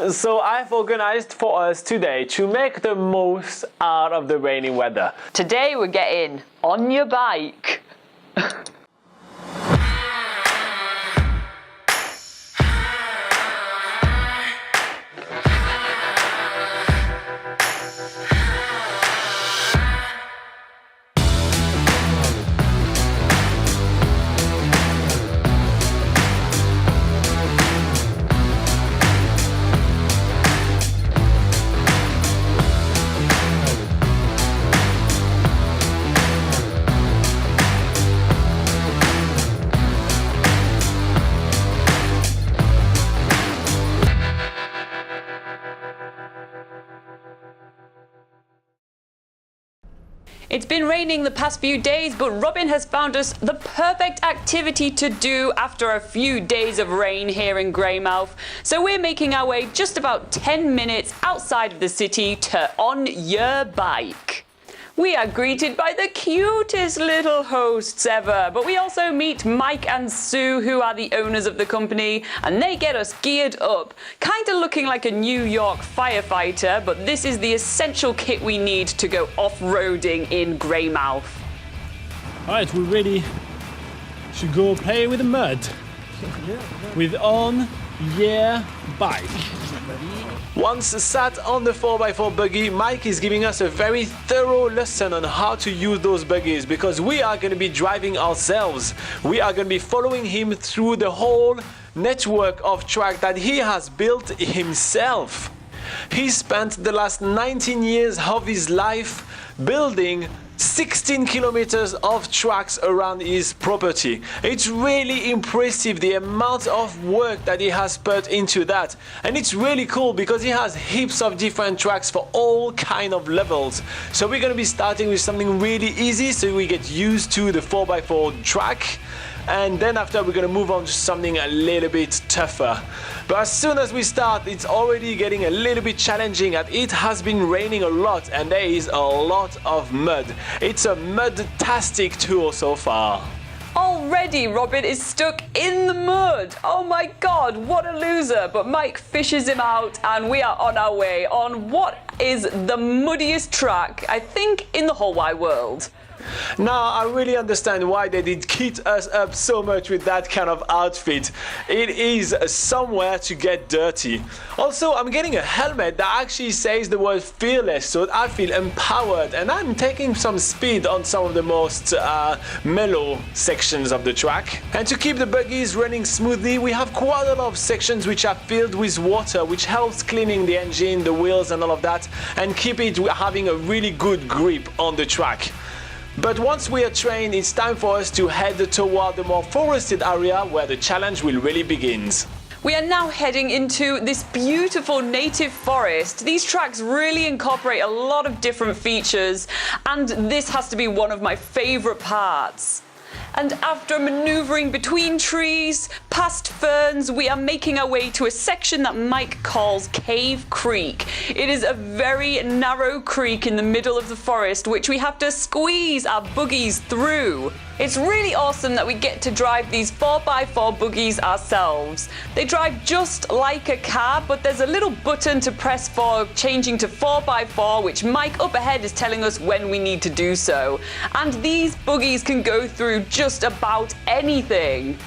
So I've organized for us today to make the most out of the rainy weather. Today we're getting on your bike. It's been raining the past few days, but Robin has found us the perfect activity to do after a few days of rain here in Greymouth. So we're making our way just about 10 minutes outside of the city to On Yer Bike. We are greeted by the cutest little hosts ever, but we also meet Mike and Sue, who are the owners of the company, and they get us geared up, kind of looking like a New York firefighter, but this is the essential kit we need to go off-roading in Greymouth. Alright, we're ready to go play with the mud with On Yer Bike. Once sat on the 4x4 buggy, Mike is giving us a very thorough lesson on how to use those buggies, because we are going to be driving ourselves. We are going to be following him through the whole network of track that he has built himself. He spent the last 19 years of his life building 16 kilometers of tracks around his property. It's really impressive the amount of work that he has put into that, and it's really cool because he has heaps of different tracks for all kind of levels. So we're going to be starting with something really easy so we get used to the 4x4 track, and then after we're going to move on to something a little bit tougher. But as soon as we start, it's already getting a little bit challenging, and it has been raining a lot and there is a lot of mud. It's a mud-tastic tour so far. Already Robin is stuck in the mud. Oh my god, what a loser. But Mike fishes him out and we are on our way on what is the muddiest track, I think, in the whole wide world. Now I really understand why they did kit us up so much with that kind of outfit. It is somewhere to get dirty. Also, I'm getting a helmet that actually says the word fearless, so I feel empowered, and I'm taking some speed on some of the most mellow sections of the track. And to keep the buggies running smoothly, we have quite a lot of sections which are filled with water, which helps cleaning the engine, the wheels and all of that, and keep it having a really good grip on the track. But once we are trained, it's time for us to head toward the more forested area where the challenge will really begin. We are now heading into this beautiful native forest. These tracks really incorporate a lot of different features, and this has to be one of my favorite parts. And after maneuvering between trees, past ferns, we are making our way to a section that Mike calls Cave Creek. It is a very narrow creek in the middle of the forest which we have to squeeze our buggies through. It's really awesome that we get to drive these 4x4 buggies ourselves. They drive just like a car, but there's a little button to press for changing to 4x4, which Mike up ahead is telling us when we need to do so. And these buggies can go through just about anything.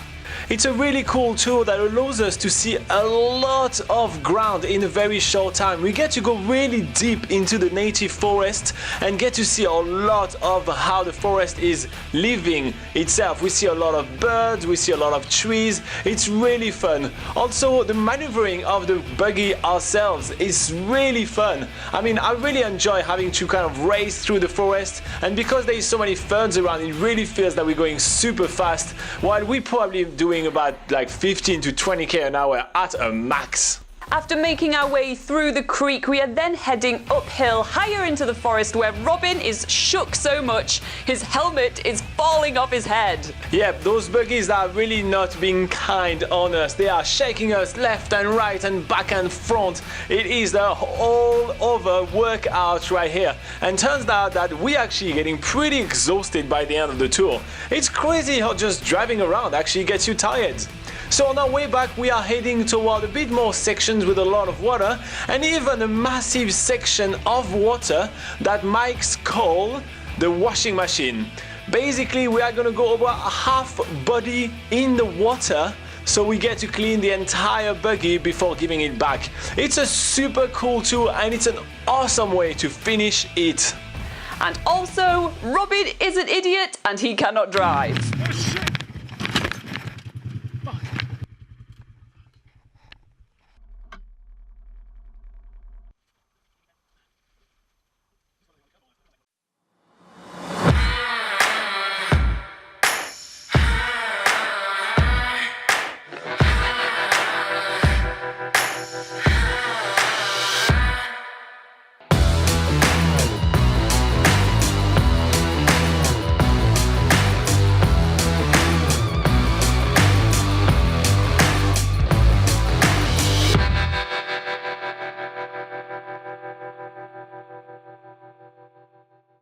It's a really cool tool that allows us to see a lot of ground in a very short time. We get to go really deep into the native forest and get to see a lot of how the forest is living itself. We see a lot of birds, we see a lot of trees. It's really fun. Also, the maneuvering of the buggy ourselves is really fun. I mean, I really enjoy having to kind of race through the forest, and because there is so many ferns around, it really feels that we're going super fast, while we probably doing about like 15 to 20k an hour at a max. After making our way through the creek, we are then heading uphill higher into the forest where Robin is shook so much his helmet is falling off his head. Yep, those buggies are really not being kind on us. They are shaking us left and right and back and front. It is the all over workout right here. And turns out that we're actually getting pretty exhausted by the end of the tour. It's crazy how just driving around actually gets you tired. So on our way back, we are heading toward a bit more sections with a lot of water, and even a massive section of water that Mike's called the washing machine. Basically, we are gonna go over a half body in the water, so we get to clean the entire buggy before giving it back. It's a super cool tool, and it's an awesome way to finish it. And also, Robin is an idiot and he cannot drive.